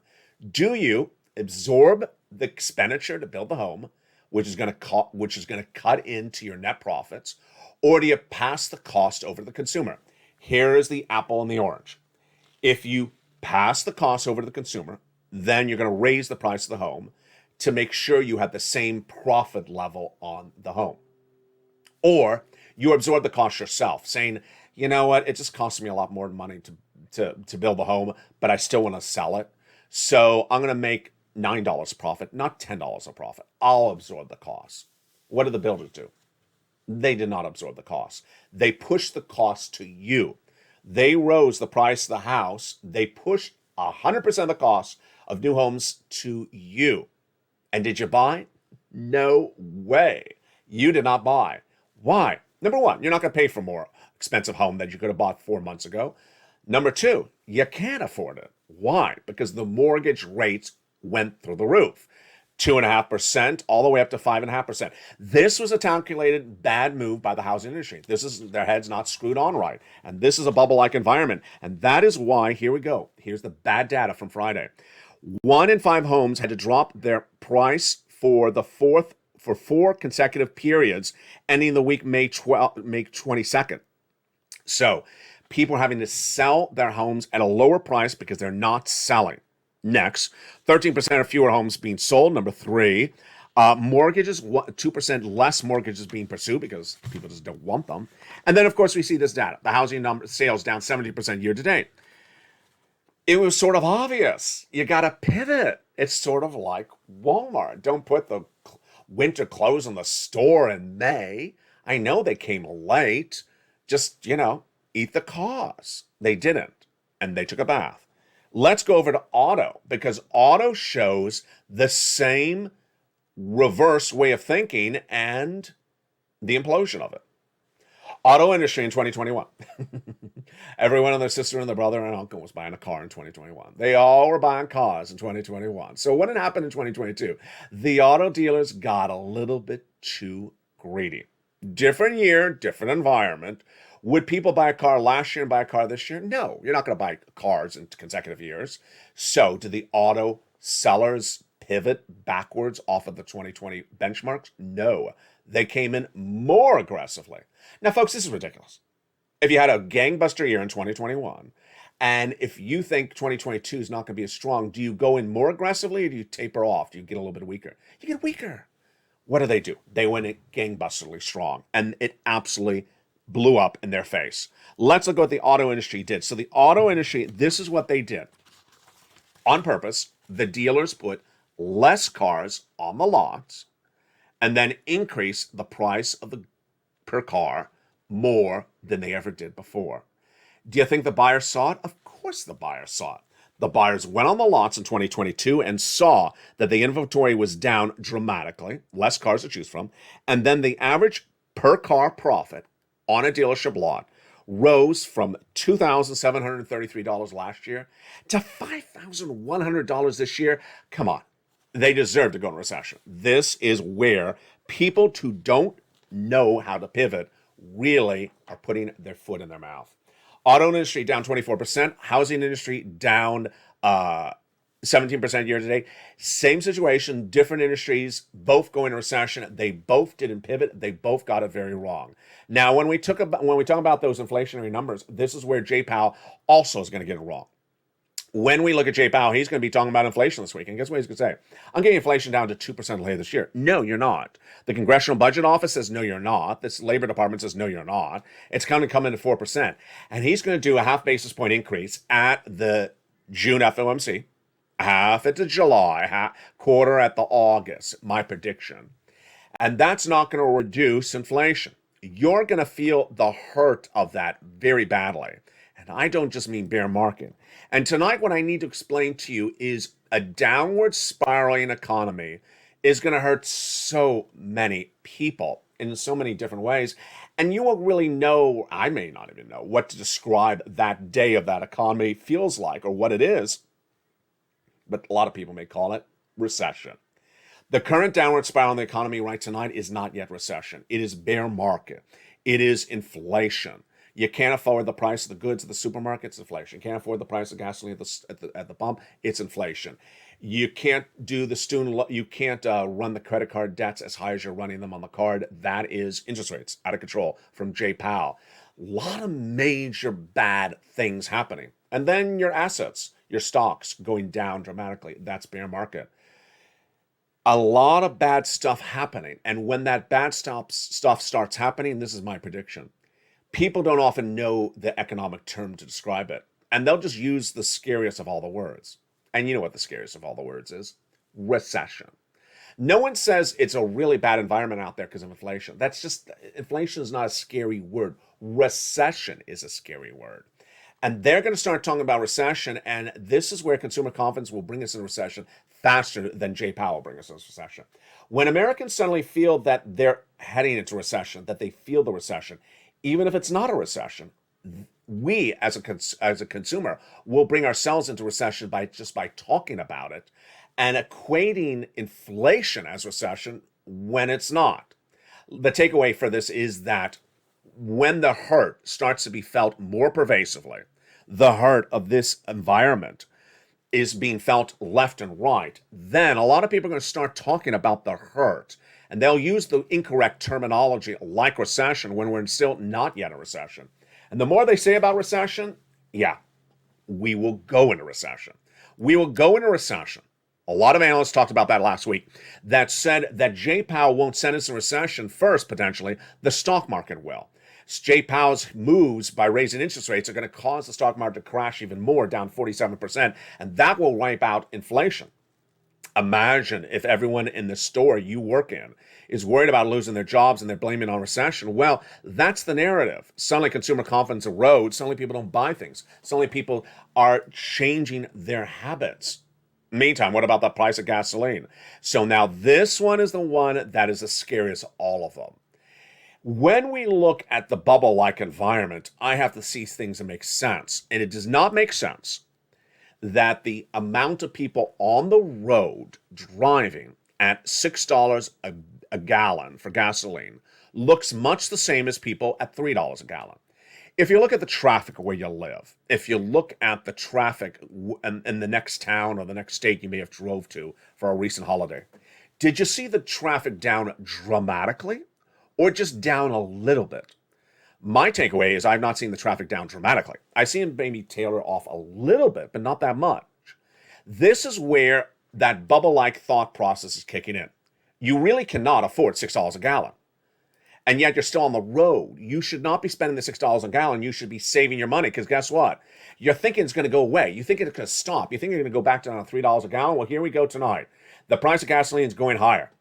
Do you absorb the expenditure to build the home, which is going to cut into your net profits, or do you pass the cost over to the consumer? Here is the apple and the orange. If you pass the cost over to the consumer, then you're going to raise the price of the home to make sure you have the same profit level on the home. Or you absorb the cost yourself, saying, you know what, it just costs me a lot more money to build the home, but I still want to sell it. So I'm going to make $9 profit, not $10 a profit. I'll absorb the cost. What did the builders do? They did not absorb the cost. They pushed the cost to you. They rose the price of the house. They pushed 100% of the cost of new homes to you. And did you buy? No way. You did not buy. Why? Number one, you're not going to pay for a more expensive home that you could have bought 4 months ago. Number two, you can't afford it. Why? Because the mortgage rates went through the roof. 2.5% all the way up to 5.5%. This was a calculated bad move by the housing industry. Their heads not screwed on right. And this is a bubble-like environment. And that is why, here we go. Here's the bad data from Friday. 1 in 5 homes had to drop their price for 4 consecutive periods, ending the week May 22nd. So people are having to sell their homes at a lower price because they're not selling. Next, 13% of fewer homes being sold. Number 3, mortgages, 2% less mortgages being pursued because people just don't want them. And then, of course, we see this data. The housing sales down 70% year to date. It was sort of obvious. You got to pivot. It's sort of like Walmart. Don't put the winter clothes in the store in May. I know they came late. Just, eat the cost. They didn't. And they took a bath. Let's go over to auto, because auto shows the same reverse way of thinking and the implosion of it. Auto industry in 2021. Everyone and their sister and their brother and uncle was buying a car in 2021. They all were buying cars in 2021. So what had happened in 2022? The auto dealers got a little bit too greedy. Different year, different environment. Would people buy a car last year and buy a car this year? No, you're not going to buy cars in consecutive years. So did the auto sellers pivot backwards off of the 2020 benchmarks? No, they came in more aggressively. Now, folks, this is ridiculous. If you had a gangbuster year in 2021 And if you think 2022 is not going to be as strong, do you go in more aggressively or do you taper off? Do you get a little bit weaker? You get weaker. What do? They went in gangbusterly strong, and it absolutely blew up in their face. Let's look at what the auto industry did. So the auto industry, this is what they did. On purpose, the dealers put less cars on the lots and then increased the price of the per car more than they ever did before. Do you think the buyers saw it? Of course the buyers saw it. The buyers went on the lots in 2022 and saw that the inventory was down dramatically, less cars to choose from, and then the average per car profit on a dealership lot rose from $2,733 last year to $5,100 this year. Come on. They deserve to go in recession. This is where people who don't know how to pivot really are putting their foot in their mouth. Auto industry down 24%. Housing industry down 17% year to date. Same situation, different industries, both going into recession. They both didn't pivot. They both got it very wrong. Now, when we talk about those inflationary numbers, this is where Jay Powell also is going to get it wrong. When we look at Jay Powell, he's going to be talking about inflation this week. And guess what he's going to say? I'm getting inflation down to 2% later this year. No, you're not. The Congressional Budget Office says, no, you're not. This Labor Department says, no, you're not. It's going to come into 4%. And he's going to do a half basis point increase at the June FOMC, half at the July, quarter at the August, my prediction. And that's not going to reduce inflation. You're going to feel the hurt of that very badly. And I don't just mean bear market. And tonight, what I need to explain to you is a downward spiraling economy is going to hurt so many people in so many different ways. And you won't really know, I may not even know, what to describe that day of that economy feels like or what it is. But a lot of people may call it recession. The current downward spiral in the economy right tonight is not yet recession. It is bear market. It is inflation. You can't afford the price of the goods at the supermarket, it's inflation. You can't afford the price of gasoline at the pump, it's inflation. You can't do the you can't run the credit card debts as high as you're running them on the card. That is interest rates out of control from Jay Powell. A lot of major bad things happening. And then your assets, your stocks going down dramatically. That's bear market. A lot of bad stuff happening. And when that bad stuff starts happening, this is my prediction. People don't often know the economic term to describe it. And they'll just use the scariest of all the words. And you know what the scariest of all the words is? Recession. No one says it's a really bad environment out there because of inflation. Inflation is not a scary word. Recession is a scary word. And they're going to start talking about recession, and this is where consumer confidence will bring us into recession faster than Jay Powell will bring us into recession. When Americans suddenly feel that they're heading into recession, that they feel the recession, even if it's not a recession, we as a consumer will bring ourselves into recession by talking about it and equating inflation as recession when it's not. The takeaway for this is that when the hurt starts to be felt more pervasively, the hurt of this environment is being felt left and right, then a lot of people are going to start talking about the hurt. And they'll use the incorrect terminology like recession when we're still not yet a recession. And the more they say about recession, we will go into recession. We will go into recession. A lot of analysts talked about that last week that said that Jay Powell won't send us a recession first, potentially. The stock market will. Jay Powell's moves by raising interest rates are going to cause the stock market to crash even more, down 47%, and that will wipe out inflation. Imagine if everyone in the store you work in is worried about losing their jobs and they're blaming it on recession. Well, that's the narrative. Suddenly consumer confidence erodes. Suddenly people don't buy things. Suddenly people are changing their habits. Meantime, what about the price of gasoline? So now this one is the one that is the scariest of all of them. When we look at the bubble-like environment, I have to see things that make sense. And it does not make sense that the amount of people on the road driving at $6 a gallon for gasoline looks much the same as people at $3 a gallon. If you look at the traffic where you live, if you look at the traffic in the next town or the next state you may have drove to for a recent holiday, did you see the traffic down dramatically or just down a little bit? My takeaway is I've not seen the traffic down dramatically. I've seen maybe tailor off a little bit, but not that much. This is where that bubble-like thought process is kicking in. You really cannot afford $6 a gallon. And yet you're still on the road. You should not be spending the $6 a gallon. You should be saving your money, because guess what? You're thinking it's going to go away. You think it's going to stop. You think you're going to go back down to $3 a gallon. Well, here we go tonight. The price of gasoline is going higher.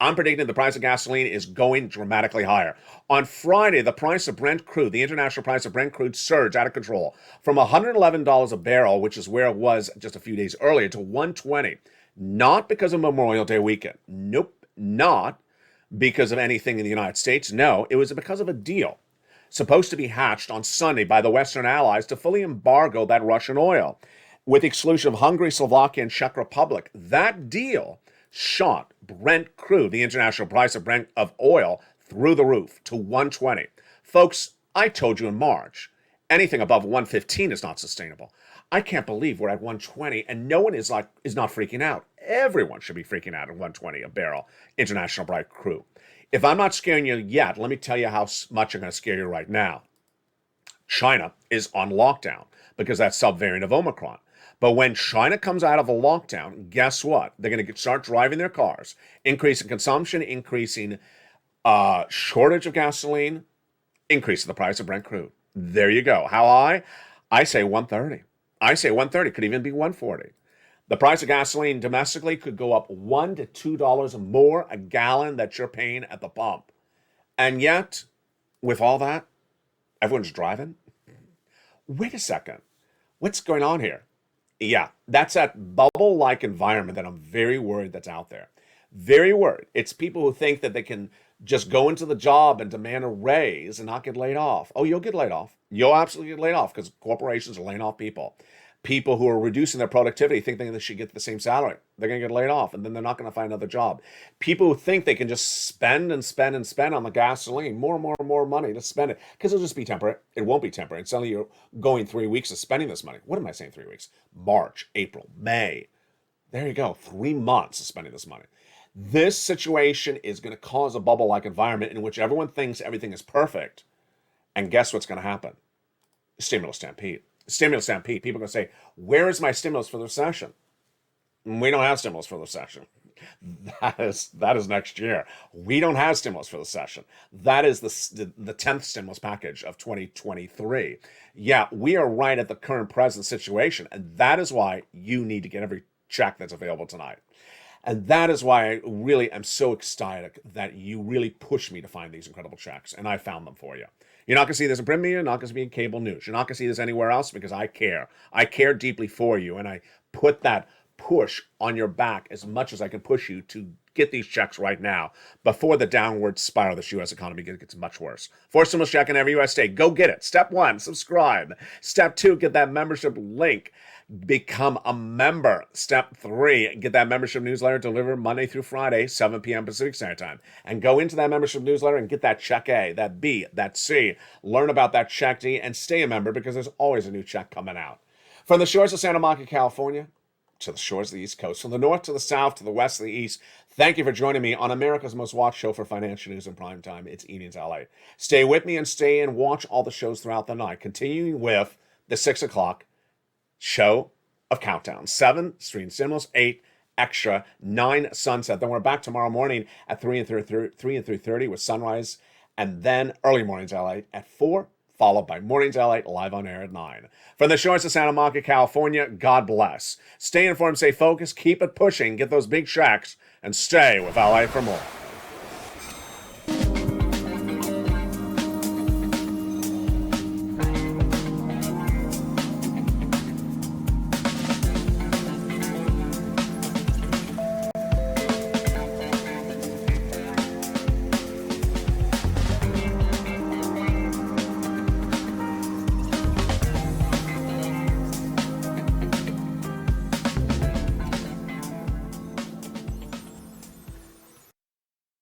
I'm predicting the price of gasoline is going dramatically higher. On Friday, the price of Brent crude, the international price of Brent crude, surged out of control from $111 a barrel, which is where it was just a few days earlier, to $120. Not because of Memorial Day weekend. Nope, not because of anything in the United States. No, it was because of a deal supposed to be hatched on Sunday by the Western Allies to fully embargo that Russian oil, with the exclusion of Hungary, Slovakia, and Czech Republic. That deal shot Brent crude, the international price of Brent of oil, through the roof to $120. Folks, I told you in March, anything above $115 is not sustainable. I can't believe we're at $120 and no one is not freaking out. Everyone should be freaking out at $120 a barrel international Brent crude. If I'm not scaring you yet, let me tell you how much I'm going to scare you right now. China is on lockdown because that's subvariant of Omicron. But when China comes out of a lockdown, guess what? They're going to start driving their cars, increasing consumption, increasing shortage of gasoline, increasing the price of Brent crude. There you go. How high? I say 130. I say 130, could even be 140. The price of gasoline domestically could go up $1 to $2 more a gallon that you're paying at the pump. And yet, with all that, everyone's driving. Wait a second. What's going on here? Yeah, that's that bubble-like environment that I'm very worried that's out there. Very worried. It's people who think that they can just go into the job and demand a raise and not get laid off. Oh, you'll get laid off. You'll absolutely get laid off because corporations are laying off people. People who are reducing their productivity think they should get the same salary. They're going to get laid off, and then they're not going to find another job. People who think they can just spend and spend and spend on the gasoline, more and more and more money to spend it, because it'll just be temporary. It won't be temporary. And suddenly you're going 3 weeks of spending this money. What am I saying 3 weeks? March, April, May. There you go. 3 months of spending this money. This situation is going to cause a bubble-like environment in which everyone thinks everything is perfect. And guess what's going to happen? Stimulus stampede. Stimulus stampede. People are going to say, where is my stimulus for the recession? We don't have stimulus for the recession. That is next year. We don't have stimulus for the recession. That is the 10th stimulus package of 2023. Yeah, we are right at the current present situation. And that is why you need to get every check that's available tonight. And that is why I really am so ecstatic that you really pushed me to find these incredible checks. And I found them for you. You're not going to see this in print media. You're not going to see it in cable news. You're not going to see this anywhere else because I care. I care deeply for you. And I put that push on your back as much as I can push you to get these checks right now before the downward spiral of this U.S. economy gets much worse. For stimulus check in every U.S. state. Go get it. Step 1, subscribe. Step 2, get that membership link. Become a member. Step 3, get that membership newsletter delivered Monday through Friday, 7 p.m. Pacific Standard Time. And go into that membership newsletter and get that check A, that B, that C. Learn about that check D and stay a member because there's always a new check coming out. From the shores of Santa Monica, California, to the shores of the East Coast, from the north to the south to the west to the east, thank you for joining me on America's most watched show for financial news in prime time. It's Evenings LA. Stay with me and stay and watch all the shows throughout the night, continuing with the 6 o'clock show of Countdown. 7, Stream Stimulus, 8, Extra, 9, Sunset. Then we're back tomorrow morning at 3 and 3:30 with Sunrise, and then early mornings LA at 4, followed by Mornings LA live on air at 9. From the shores of Santa Monica, California, God bless. Stay informed, stay focused, keep it pushing, get those big checks, and stay with LA for more.